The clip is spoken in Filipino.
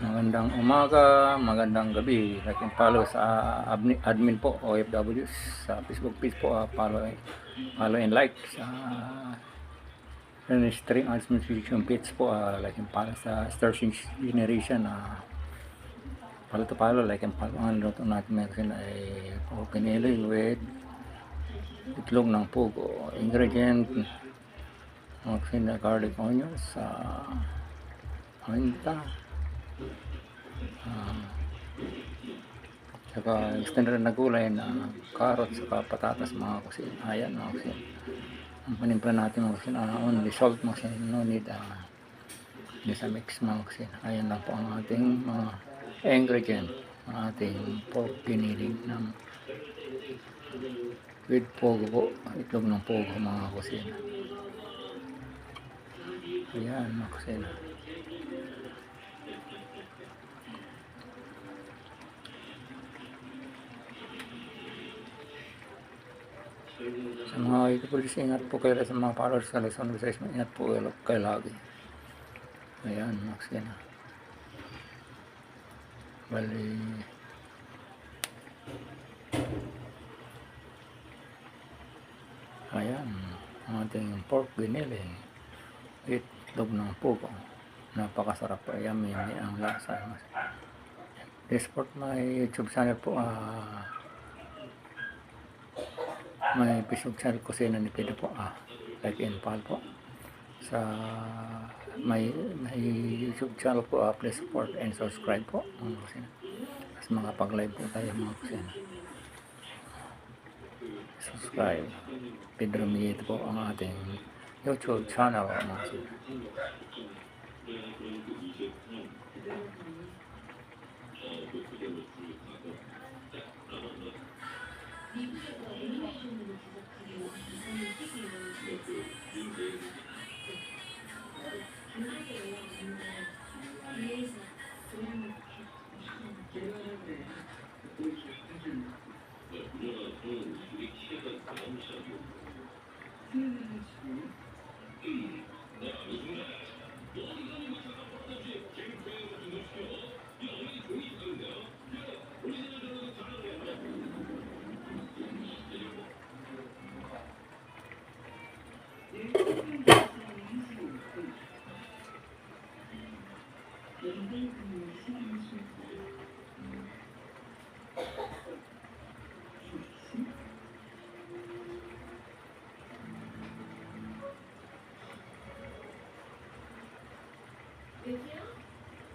Magandang umaga, magandang gabi. Like and follow sa admin po, OFWs. Sa Facebook page po, follow and like. Sa Stream Administration page po, like and follow sa Star Generation. Follow, like and follow. Ang luto natin meron ay piniloy with itlog ng pugo. Ingredient, na garlic onions, paminta, saka extended na gulay na carrots, saka patatas mga kusin. Ayan mga kusin. Ang panimpla natin mga kusin, only salt mga kusin, no need hindi sa mix mga kusin. Ayan lang po ang ating mga ingredient, ang ating pork piniling ng with pogo po, itlog ng pogo mga kusin. Ayan mga kusin. Sa mga itupulis, ingat po kayo sa mga followers sa Luzon, Visayas, ingat po kayo lagi. Ayan, maksin. Bali, ayan, ang ating pork giniling, itlog ng pugo. Napakasarap po, yummy ang lasa. This pork, may YouTube channel po, may Facebook channel Kusina ni Pedro po, like and follow po. Sa may YouTube channel po, please support and subscribe po mga kusina. Mas mga pag-live po tayo mga kusina. Subscribe. Pedro Miguel po ang ating YouTube channel mga kusina.